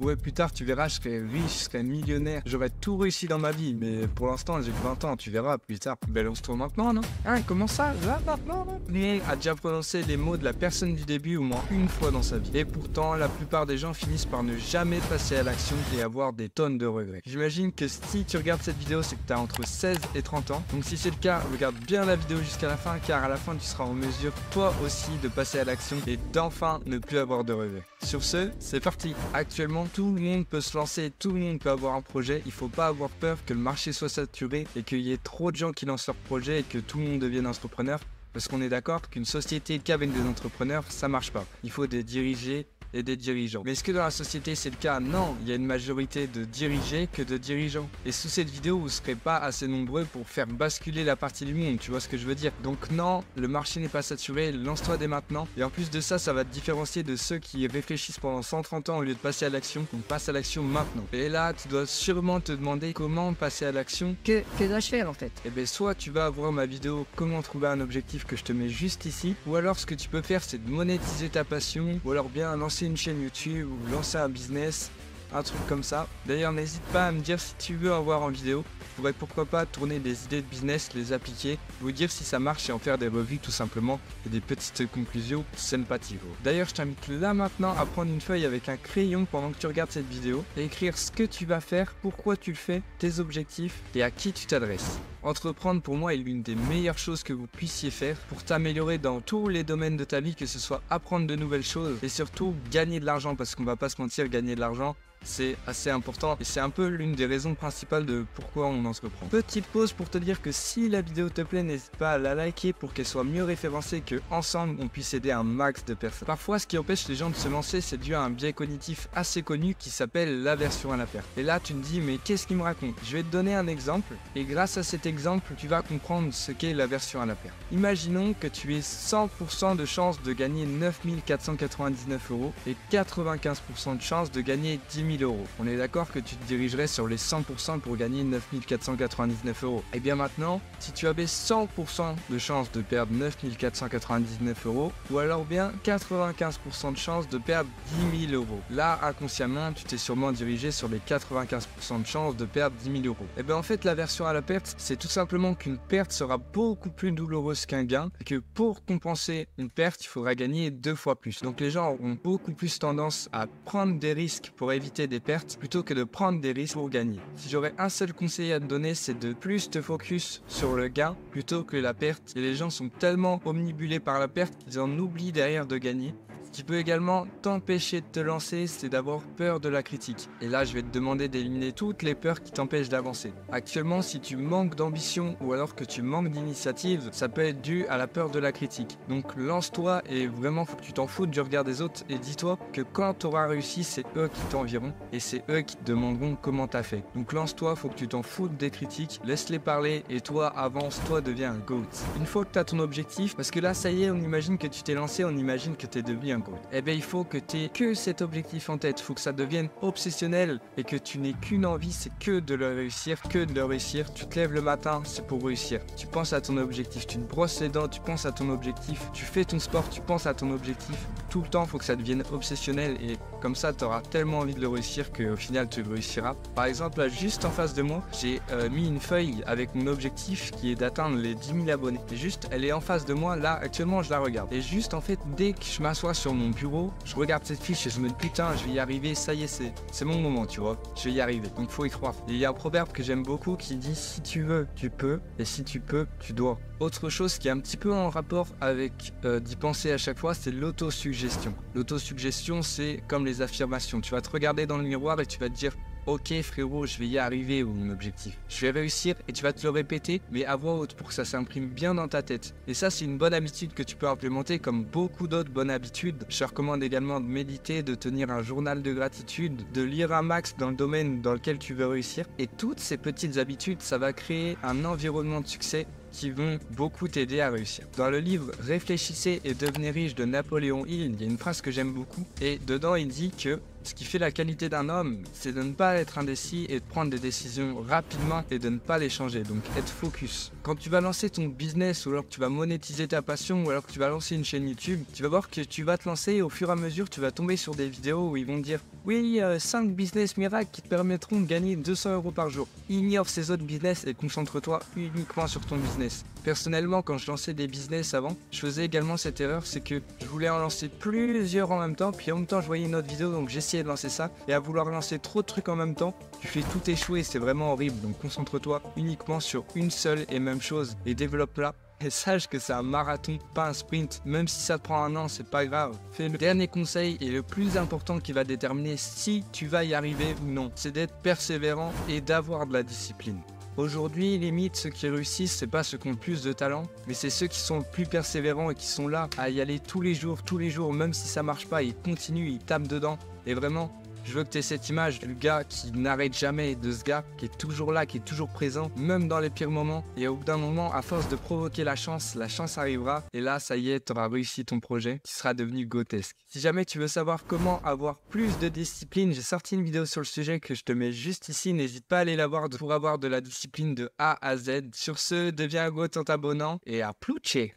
Ouais, plus tard, tu verras, je serai riche, je serai millionnaire, j'aurai tout réussi dans ma vie. Mais pour l'instant, j'ai que 20 ans, tu verras, plus tard. Ben, lance-toi maintenant, non? Hein, comment ça? Là, maintenant, non? Mais a déjà prononcé les mots de la personne du début au moins une fois dans sa vie. Et pourtant, la plupart des gens finissent par ne jamais passer à l'action et avoir des tonnes de regrets. J'imagine que si tu regardes cette vidéo, c'est que tu as entre 16 et 30 ans. Donc si c'est le cas, regarde bien la vidéo jusqu'à la fin, car à la fin, tu seras en mesure, toi aussi, de passer à l'action et d'enfin ne plus avoir de regrets. Sur ce, c'est parti. Actuellement, tout le monde peut se lancer, tout le monde peut avoir un projet. Il faut pas avoir peur que le marché soit saturé et qu'il y ait trop de gens qui lancent leur projet et que tout le monde devienne entrepreneur. Parce qu'on est d'accord qu'une société qu'avec des entrepreneurs, ça marche pas. Il faut des dirigés et des dirigeants. Mais est-ce que dans la société c'est le cas? Non, il y a une majorité de dirigés que de dirigeants. Et sous cette vidéo, vous ne serez pas assez nombreux pour faire basculer la partie du monde, tu vois ce que je veux dire? Donc non, le marché n'est pas saturé, lance-toi dès maintenant. Et en plus de ça, ça va te différencier de ceux qui réfléchissent pendant 130 ans au lieu de passer à l'action. Donc passe à l'action maintenant. Et là, tu dois sûrement te demander comment passer à l'action. Que dois-je faire en fait? Et bien soit tu vas voir ma vidéo comment trouver un objectif que je te mets juste ici, ou alors ce que tu peux faire c'est de monétiser ta passion, ou alors bien lancer une chaîne YouTube, ou lancer un business, un truc comme ça. D'ailleurs n'hésite pas à me dire si tu veux en voir en vidéo. Je pourrais pourquoi pas tourner des idées de business, les appliquer, vous dire si ça marche et en faire des revues tout simplement, et des petites conclusions sympathiques. D'ailleurs je t'invite là maintenant à prendre une feuille avec un crayon pendant que tu regardes cette vidéo, et écrire ce que tu vas faire, pourquoi tu le fais, tes objectifs, et à qui tu t'adresses. Entreprendre pour moi est l'une des meilleures choses que vous puissiez faire pour t'améliorer dans tous les domaines de ta vie, que ce soit apprendre de nouvelles choses et surtout gagner de l'argent, parce qu'on va pas se mentir, gagner de l'argent c'est assez important et c'est un peu l'une des raisons principales de pourquoi on entreprend. Petite pause pour te dire que si la vidéo te plaît, n'hésite pas à la liker pour qu'elle soit mieux référencée, que ensemble on puisse aider un max de personnes. Parfois ce qui empêche les gens de se lancer c'est dû à un biais cognitif assez connu qui s'appelle l'aversion à la perte. Et là tu te dis mais qu'est-ce qu'il me raconte? Je vais te donner un exemple et grâce à cet exemple tu vas comprendre ce qu'est l'aversion à la perte. Imaginons que tu aies 100% de chance de gagner 9 499 € et 95% de chance de gagner 10 000 €. On est d'accord que tu te dirigerais sur les 100% pour gagner 9 499 €. Et bien maintenant, si tu avais 100% de chance de perdre 9 499 €, ou alors bien 95% de chance de perdre 10 000 €. Là, inconsciemment, tu t'es sûrement dirigé sur les 95% de chance de perdre 10 000 €. Et bien en fait, l'aversion à la perte, c'est tout simplement qu'une perte sera beaucoup plus douloureuse qu'un gain, et que pour compenser une perte, il faudra gagner 2 fois plus. Donc les gens auront beaucoup plus tendance à prendre des risques pour éviter des pertes plutôt que de prendre des risques pour gagner. Si j'aurais un seul conseil à te donner, c'est de plus te focus sur le gain plutôt que la perte. Et les gens sont tellement omnibulés par la perte qu'ils en oublient derrière de gagner. Ce qui peut également t'empêcher de te lancer, c'est d'avoir peur de la critique. Et là, je vais te demander d'éliminer toutes les peurs qui t'empêchent d'avancer. Actuellement, si tu manques d'ambition ou alors que tu manques d'initiative, ça peut être dû à la peur de la critique. Donc lance-toi et vraiment, faut que tu t'en foutes du regard des autres et dis-toi que quand tu auras réussi, c'est eux qui t'envieront et c'est eux qui te demanderont comment t'as fait. Donc lance-toi, faut que tu t'en foutes des critiques, laisse-les parler et toi, avance, toi, deviens un GOAT. Une fois que tu as ton objectif, parce que là, ça y est, on imagine que tu t'es lancé, on imagine que tu es devenu un GOAT. Eh bien, il faut que tu aies que cet objectif en tête, il faut que ça devienne obsessionnel et que tu n'aies qu'une envie, c'est que de le réussir, que de le réussir. Tu te lèves le matin, c'est pour réussir. Tu penses à ton objectif, tu te brosses les dents, tu penses à ton objectif, tu fais ton sport, tu penses à ton objectif. Tout le temps, il faut que ça devienne obsessionnel et comme ça, tu auras tellement envie de le réussir qu'au final, tu le réussiras. Par exemple, là, juste en face de moi, j'ai mis une feuille avec mon objectif qui est d'atteindre les 10 000 abonnés. Et juste, elle est en face de moi, là, actuellement, je la regarde. Et juste, en fait, dès que je m'assois sur mon bureau, je regarde cette fiche et je me dis putain, je vais y arriver, ça y est, c'est mon moment, tu vois, je vais y arriver, donc faut y croire. Et il y a un proverbe que j'aime beaucoup qui dit si tu veux, tu peux, et si tu peux, tu dois. Autre chose qui est un petit peu en rapport avec d'y penser à chaque fois, c'est l'autosuggestion. L'autosuggestion, c'est comme les affirmations, tu vas te regarder dans le miroir et tu vas te dire ok frérot, je vais y arriver au mon objectif. Je vais réussir et tu vas te le répéter, mais à voix haute pour que ça s'imprime bien dans ta tête. Et ça, c'est une bonne habitude que tu peux implémenter comme beaucoup d'autres bonnes habitudes. Je te recommande également de méditer, de tenir un journal de gratitude, de lire un max dans le domaine dans lequel tu veux réussir. Et toutes ces petites habitudes, ça va créer un environnement de succès qui vont beaucoup t'aider à réussir. Dans le livre Réfléchissez et devenez riche de Napoléon Hill, il y a une phrase que j'aime beaucoup et dedans il dit que ce qui fait la qualité d'un homme, c'est de ne pas être indécis et de prendre des décisions rapidement et de ne pas les changer, donc être focus. Quand tu vas lancer ton business ou alors que tu vas monétiser ta passion ou alors que tu vas lancer une chaîne YouTube, tu vas voir que tu vas te lancer et au fur et à mesure tu vas tomber sur des vidéos où ils vont te dire Oui, 5 business miracles qui te permettront de gagner 200 € par jour. Ignore ces autres business et concentre-toi uniquement sur ton business. Personnellement, quand je lançais des business avant, je faisais également cette erreur, c'est que je voulais en lancer plusieurs en même temps, puis en même temps je voyais une autre vidéo, donc j'essayais de lancer ça, et à vouloir lancer trop de trucs en même temps, tu fais tout échouer, c'est vraiment horrible. Donc concentre-toi uniquement sur une seule et même chose, et développe-la. Et sache que c'est un marathon, pas un sprint. Même si ça te prend un an, c'est pas grave. Fais le dernier conseil et le plus important qui va déterminer si tu vas y arriver ou non, c'est d'être persévérant et d'avoir de la discipline. Aujourd'hui, limite, ceux qui réussissent, c'est pas ceux qui ont le plus de talent, mais c'est ceux qui sont le plus persévérants et qui sont là à y aller tous les jours, même si ça marche pas, ils continuent, ils tapent dedans. Et vraiment, je veux que tu aies cette image du gars qui n'arrête jamais, de ce gars qui est toujours là, qui est toujours présent, même dans les pires moments. Et au bout d'un moment, à force de provoquer la chance arrivera. Et là, ça y est, tu auras réussi ton projet qui sera devenu grotesque. Si jamais tu veux savoir comment avoir plus de discipline, j'ai sorti une vidéo sur le sujet que je te mets juste ici. N'hésite pas à aller la voir pour avoir de la discipline de A à Z. Sur ce, deviens un gros en t'abonnant et à ploucher.